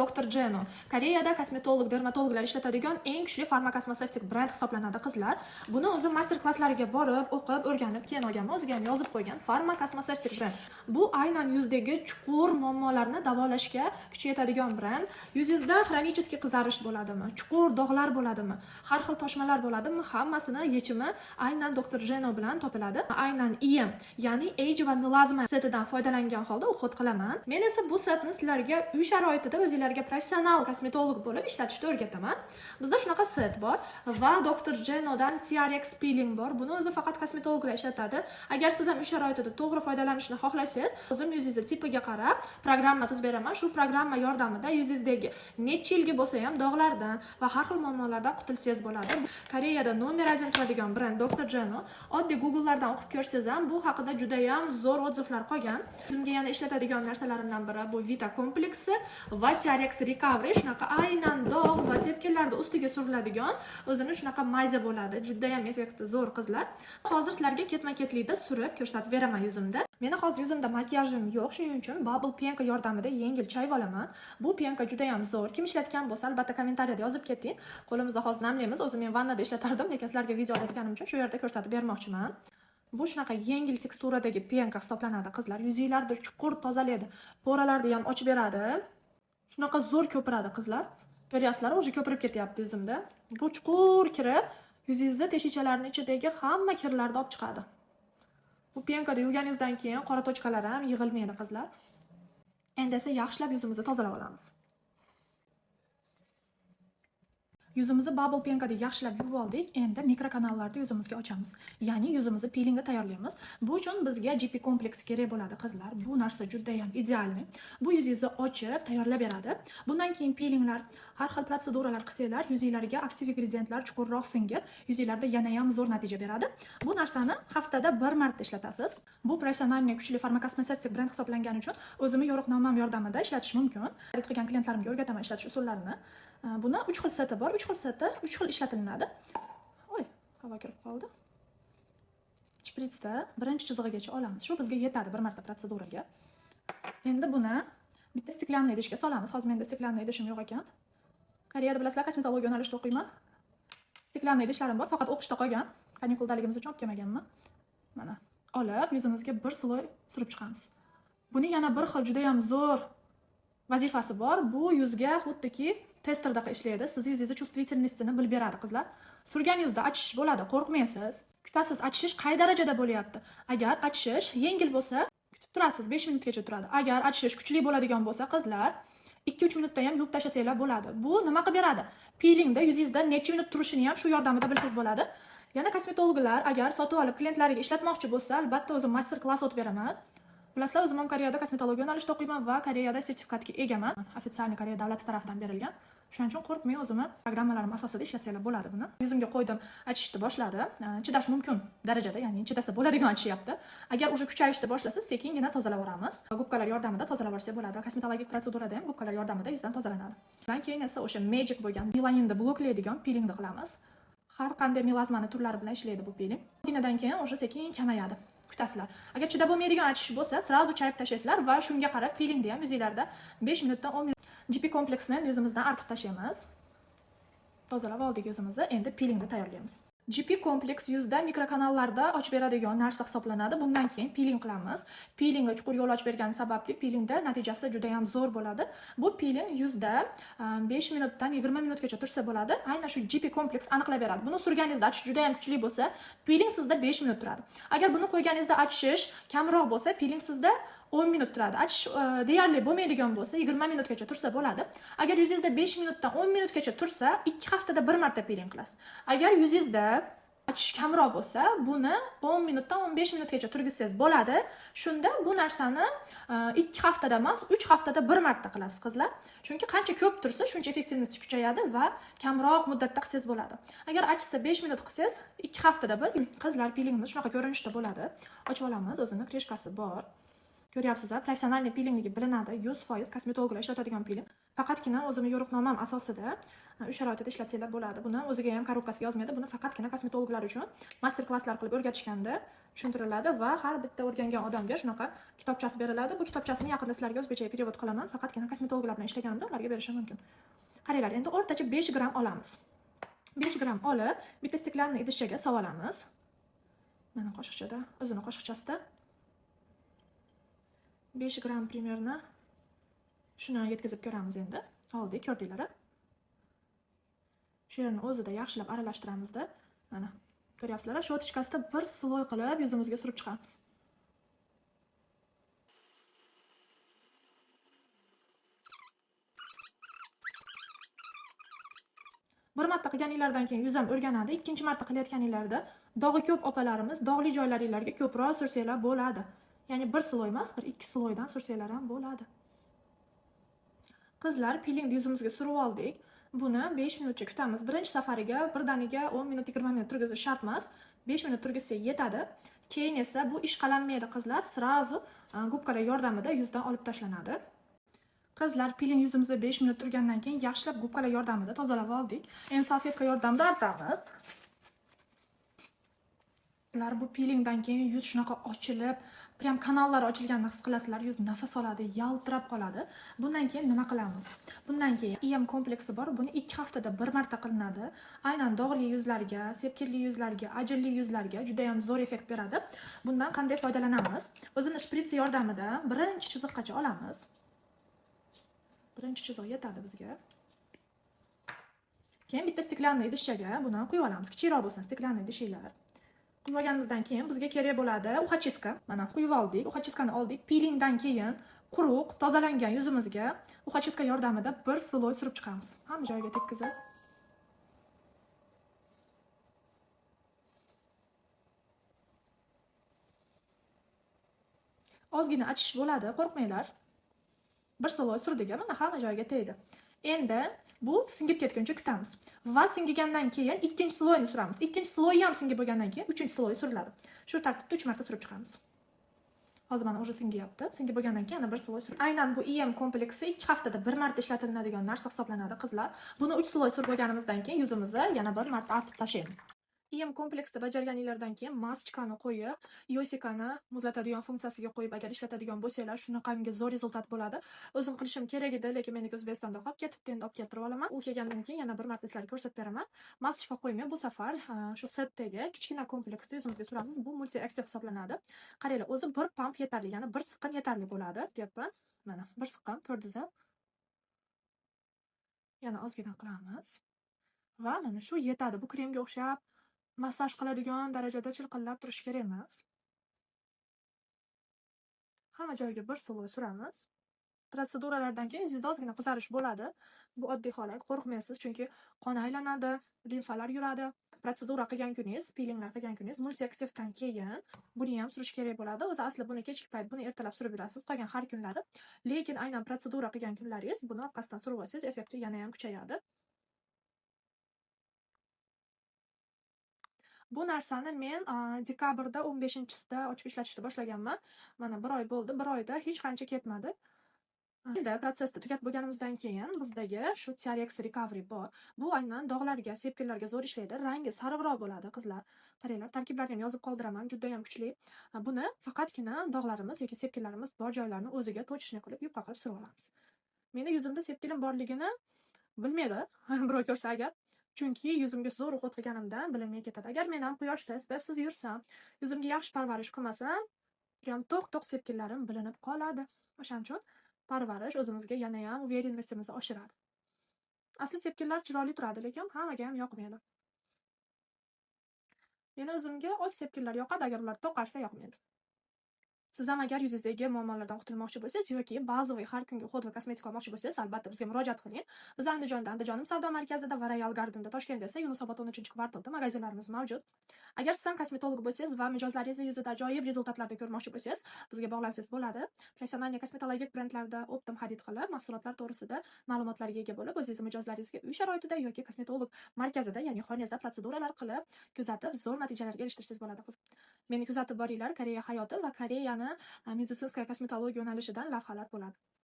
Dr. Jeno Koreyada kosmetolog, dermatologlar ishlatadigan eng kuchli farmakosmoseptik brend hisoblanadi qizlar. Buni o'zim master klasslariga borib, o'qib, o'rganib, keyin olganman. O'ziga ham yozib qo'ygan farmakosmoseptik brend. Bu aynan yuzdagi chuqur muammolarni davolashga kuch yetadigan brend. Yuzingizda xronический qizarish bo'ladimi, chuqur dog'lar bo'ladimi, har xil toshmalar bo'ladimi, hammasini yechimi aynan Dr. Jeno bilan topiladi. Aynan EM, ya'ni age va melazma setidan foydalangan holda o'qit qilaman. Men esa bu setni sizlarga uy sharoitida o'zingizlarga professional kosmetolog bo'lib ishlatishni o'rgataman. Bizda shunaqa set bor va Dr. Jenodan TRX peeling bor. Buni o'zi faqat kosmetologlar ishlatadi. Agar siz ham uy sharoitida to'g'ri foydalanishni xohlasangiz, o'zim yuzingiz tipiga qarab programma tuzib beraman. Shu programma yordamida yuzingizdagi necha yilga bo'lsa ham dog'lardan va har xil muammolardan qutulsangiz bo'ladi. Koreyada nomer 1 turadigan brend Dr. Jeno. Oddiy Google'lardan o'qib ko'rsangiz ham bu haqida juda ham zo'r odzivlar qolgan. O'zimga yana ishlatadigan narsalarimdan biri bu Vita kompleksi va TRX recovery. Shunaqa aynan dog' va sepkillarda ustiga suriladigan o'zini shunaqa mayza bo'ladi. Juda ham effekti zo'r qizlar. Hozir sizlarga ketma-ketlikda surib ko'rsatib beraman yuzimda. Meni hozir yuzimda makiyajim yo'q, shuning uchun bubble penka yordamida yengil chayib olaman. Bu penka juda ham zo'r. Kim ishlatgan bo'lsa, albatta kommentariyada yozib keting. Qo'limizni hozir namlaymiz. O'zim men vannada ishlatardim, lekin sizlarga video olayotganim uchun shu yerda ko'rsatib bermoqchiman. Bu shunaqa yengil teksturadagi penka hisoblanadi qizlar. Yuzinglarni chuqur tozalaydi. Poralarni ham ochib beradi. Shunaqa zo'r ko'piradi qizlar. Ko'ryapsizlar, o'zi ko'pirib ketyapti yuzimda. Bu chuqur kirib, yuzingizda teshichalarning ichidagi hamma kirlarni olib chiqadi. Bu penkada yuvganingizdan keyin qora tochkalar ham yig'ilmaydi qizlar. Endi esa yaxshilab yuzimizni tozalab olamiz. Yuzimizni bubble penkada yaxshilab yuvib oldik. Endi mikrokanallarda yuzimizga ochamiz. Ya'ni yuzimizni peelingga tayyorlaymiz. Bu uchun bizga GP kompleks kerak bo'ladi qizlar. Bu narsa juda ham idealmi. Bu yuzingizni ochib tayyorlab beradi. Bundan keyin peelinglar, har xil protseduralar qilsanglar, yuzinglarga aktiv ingrediyentlar chuqurroq singib, yuzinglarda yana ham zo'r natija beradi. Bu narsani haftada 1 marta ishlatasiz. Bu professional kuchli farmakosmoseptik brend hisoblangani uchun o'zimni yo'riqnomam yordamida ishlatish mumkin. Xarid qilgan klientlarimga o'rgataman ishlatish usullarini. Buni 3 xil seti bor. 3 xil seti 3 xil ishlatilinadi. Oy, havo kirib qoldi. Shpritsda birinchi chizig'igacha olamiz. Shu bizga yetadi bir marta protseduraga. Endi buni bitta stiklanli idishga solamiz. Hozir menda stiklanli idishim yo'q ekan. Koreyada bilasizlar, kosmetologiya yo'nalishida o'qiyman. Stiklanli idishlarim bor, faqat o'qishda qolgan. Kanikuldaligimiz uchun olib kelmaganman. Mana, olib yuzimizga bir sloy surib chiqamiz. Buni yana bir xil juda ham zo'r vazifasi bor. Bu yuzga xuddiki testerdaqa ishlaydi. Siz yuzingizni chuvstvitilnostini bilib beradi qizlar. Surganingizda achish bo'ladi, qo'rqmaysiz. Kutasiz, achish qay darajada bo'lyapti. Agar achish yengil bo'lsa, kutib turasiz, 5 minutgacha turadi. Agar achish kuchli bo'ladigan bo'lsa, qizlar 2-3 minutda ham yuvib tashlasanglar bo'ladi. Bu nima qilib beradi? Peelingda yuzingizda necha minut turishini ham shu yordamida bilsangiz bo'ladi. Yana kosmetologlar agar sotib olib klientlariga ishlatmoqchi bo'lsa, albatta o'zim master klass o'tib beraman. Bilasizlar, o'zim ham Koreyada kosmetologiya yo'nalishida o'qiyman va Koreyada sertifikatga egaman. Ofitsial Koreya davlati tomonidan berilgan. Shuning uchun qo'rqmay o'zimni programmalarim asosida ishlatsanglar bo'ladi buni. Yuzimga qo'ydim, achishni boshladi. Chidash mumkin darajada, ya'ni chidasa bo'ladigan achishyapti. Agar uje kuchayishni boshlasa, sekingina tozalaveramiz. Gubkalar yordamida tozalaversak bo'ladi. Kosmetologik protsedurada ham gubkalar yordamida yuzdan tozalanadi. Undan keyin esa o'sha magic bo'lgan melaninni bloklaydigan peelingni qilamiz. Har qanday melazmani turlari bilan ishlaydi bu peeling. Keyin keyin o'sha sekin kamayadi. Kutasizlar. Agar chidab bo'lmaydigan achish bo'lsa, sirazu chayib tashlaysizlar va shunga qarab peelingda ham yuzinglarda 5 minutdan 10 minut GP kompleksini yuzimizdan artib tashlaymiz. Tozalab oldik yuzimizni, endi peelingni tayyorlaymiz. GP kompleks yuzda mikrokanallarda ochib beradigan narsa hisoblanadi. Bundan keyin peeling qilamiz. Peelingga chuqur yo'l ochib bergani sababli peelingda natijasi juda ham zo'r bo'ladi. Bu peeling yuzda 5 minutdan 20 minutgacha tursa bo'ladi. Aynan shu GP kompleks aniqlab beradi. Buni surganingizda achish juda ham kuchli bo'lsa, peeling sizda 5 minut turadi. Agar buni qo'yganingizda achish kamroq bo'lsa, peeling sizda 10 minut turadi. Achish deyarli bo'lmaydigan bo'lsa, 20 minutgacha tursa bo'ladi. Agar yuzingizda 5 minutdan 10 minutgacha tursa, 2 haftada 1 marta peeling qilasiz. Agar yuzingizda achish kamroq bo'lsa, buni 10 minutdan 15 minutgacha turgizsangiz bo'ladi. Shunda bu narsani 2 haftada emas, 3 haftada 1 marta qilasiz qizlar. Chunki qancha ko'p tursa, shuncha effektivnosti kuchayadi va kamroq muddatda qilsangiz bo'ladi. Agar achishsa 5 minut qilsangiz, 2 haftada bir qizlar peelingimiz shunaqa ko'rinishda bo'ladi. Ochib olamiz, o'zini krishkasi bor. Ko'ryapsizlar, professional peelingligi bilinadi. 100% kosmetologlar ishlatadigan peeling. Faqatgina o'zimning yo'riqnomam asosida uy sharoitida ishlatsanglar bo'ladi. Buni o'ziga ham korobkasiga yozmaydi. Buni faqatgina kosmetologlar uchun master klasslar qilib o'rgatishganda tushuntiriladi va har bitta o'rgangan odamga shunaqa kitobchasi beriladi. Bu kitobchasini yaqinda sizlarga o'zbekchaga perevod qilaman. Faqatgina kosmetologlar bilan ishlaganimda ularga berishim mumkin. Qaranglar, endi o'rtacha 5 gram olamiz. 5 gram olib, bitta steklanniy idishchaga solamiz. Mana qoshiqchada, o'zini qoshiqchasida 5 gram примерно shuni yetkazib ko'ramiz endi. Oldik, ko'rdinglar-a? Shu yerni o'zida yaxshilab aralashtiramizda. Mana, ko'ryapsizlar, shotichkasida bir sloy qilib yuzimizga surib chiqamiz. Bir marta qilganinglardan keyin yuz ham o'rganadi. Ikkinchi marta qilayotganinglarda dog'i ko'p opalarimiz dog'li joylaringlarga ko'proq sursanglar bo'ladi. Ya'ni bir sloy emas, bir 2 sloydan sursanglar ham bo'ladi. Qizlar, pilingni yuzimizga surib oldik. Buni 5 minutcha kutamiz. Birinchi safariga birdaniga 10 minut 20 minut turgizish shart emas. 5 minut turgizsa yetadi. Keyin esa bu ish qalanmaydi qizlar, srazu gubkalar yordamida yuzdan olib tashlanadi. Qizlar, piling yuzimizda 5 minut turgandan keyin yaxshilab gubkalar yordamida tozalab oldik. Endi salfetka yordamida artamiz. Bu pilingdan keyin yuz shunaqa ochilib, prям kanallar ochilganini his qilasizlar, yuz nafas oladi, yaltirab qoladi. Bundan keyin nima qilamiz? Bundan keyin EM kompleksi bor. Buni 2 haftada bir marta qilinadi. Aynan dog'li yuzlarga, sepkilli yuzlarga, ajinli yuzlarga juda ham zo'r effekt beradi. Bundan qanday foydalanamiz? O'zini shprits yordamida birinchi chiziqgacha olamiz. Birinchi chiziq yetadi bizga. Keyin bitta steklanniy idishchaga buni quyib olamiz. Kichikroq bo'lsin steklanniy idishlar. Quyib olganimizdan keyin bizga kerak bo'ladi uxachiska. Mana quyib oldik, uxachiskani oldik. Pilingdan keyin quruq, tozalangan yuzimizga uxachiska yordamida bir sloy surib chiqamiz. Hamma joyiga tekkizib. Ozgina achish bo'ladi, qo'rqmanglar. Bir sloy surdik, mana hamma joyiga tegdi. Endi bu singib ketguncha kutamiz. Va singigandan keyin ikkinchi sloyni suramiz. Ikkinchi sloy ham singib bo'lgandan keyin uchinchi sloy suriladi. Shu tartibda 3 marta surib chiqamiz. Hozir mana o'sha singyapti. Singib bo'lgandan keyin yana bir sloy surib. Aynan bu EM kompleksi 2 haftada bir marta ishlatiladigan narsa hisoblanadi, qizlar. Buni 3 sloy surib bo'lganimizdan keyin yuzimizni yana bir marta artib tashlaymiz. EM kompleksda bajarganinglardan keyin maskani qo'yib, yosikani muzlatadigan funksiyasiga qo'yib agar ishlatadigan bo'lsanglar, shunaqangi zo'r rezultat bo'ladi. O'zim qilishim kerak edi, lekin meniki O'zbekistonda qolib ketibdi, endi olib keltirib olaman. U kelgandan keyin yana bir marta sizlarga ko'rsatib beraman. Maskani qo'ymay bu safar shu setdagi kichkina kompleksda yuzimizga suramiz. Bu multi-aksiya hisoblanadi. Qaranglar, o'zi bir pamp yetarli, ya'ni bir siqqan yetarli bo'ladi, deyapman. Mana bir siqqan, ko'rdingizmi? Yana ozgina qilamiz. Va mana shu yetadi. Bu kremga o'xshab massaj qiladigan darajada chilqillab turish kerak emas. Hamma joyiga bir sloy suramiz. Protseduralardan keyin yuzingizda ozgina qizarish bo'ladi. Bu oddiy holat, qo'rqmaysiz, chunki qon aylanadi, limfalar yuradi. Protsedura qilgan kuningiz, pilinglar qilgan kuningiz multi-aktivdan keyin buni ham surish kerak bo'ladi. O'zi asli buni kechki payt, buni ertalab surib yurasiz, qolgan har kunlari. Lekin aynan protsedura qilgan kunlaringiz buni orqasidan surib olsangiz, effekti yana ham kuchayadi. Bu narsani men dekabrda 15-sida ochib ishlatishni boshlaganman. Mana 1 oy bo'ldi. 1 oyda hech qancha ketmadi. Endi protsessni tugatib bo'lganimizdan keyin bizdagi shu TRX Recovery bor. Bu aynan dog'larga, sepkillarga zo'r ishlaydi. Rangi sariqroq bo'ladi, qizlar. Qaranglar, tarkiblarini ham yozib qoldiraman, juda ham kuchli. Buni faqatgina dog'larimiz yoki sepkillarimiz bor joylarni o'ziga to'chishni qilib, yupqa qilib surib olamiz. Meni yuzimda sepkilim borligini bilmaydi, birov ko'rsa agar. Chunki yuzimga zo'r o'qit qilganimdan bilinmay ketadi. Agar men ham quyoshda sababsiz yursam, yuzimga yaxshi parvarish qilmasam, ham to'q-to'q sepkillarim bilinib qoladi. O'shaning uchun parvarish o'zimizga yana ham uverенностimizni oshiradi. Asli sepkillar chiroyli turadi, lekin hammaga ham yoqmaydi. Meni o'zimga och sepkillar yoqadi, agar ular to'qarsa yoqmaydi. Siz ham agar yuzingizdagi muammolardan qutulmoqchi bo'lsangiz yoki bazaviy har kungi uhud va kosmetika olmoqchi bo'lsangiz, albatta bizga murojaat qiling. Biz Andijonda, Andijonim savdo markazida va Royal Garden'da, Toshkentda esa Yunusobod 13-kvartalda magazinlarimiz mavjud. Agar siz ham kosmetolog bo'lsangiz va mijozlaringizni yuzida ajoyib rezultatlarni ko'rmoqchi bo'lsangiz, bizga bog'lansangiz bo'ladi. Professional kosmetologik brendlarda optim xarid qilib, mahsulotlar to'g'risida ma'lumotlarga ega bo'lib, o'zingiz mijozlaringizga uy sharoitida yoki kosmetolog markazida, ya'ni xonangizda protseduralar qilib, kuzatib, zo'r natijalarga erishtirsangiz bo'ladi. Meni kuzatib boringlar, Koreya hayoti va Koreyani meditsinskiy kosmetologiya yo'nalishidan lavhalar bo'ladi.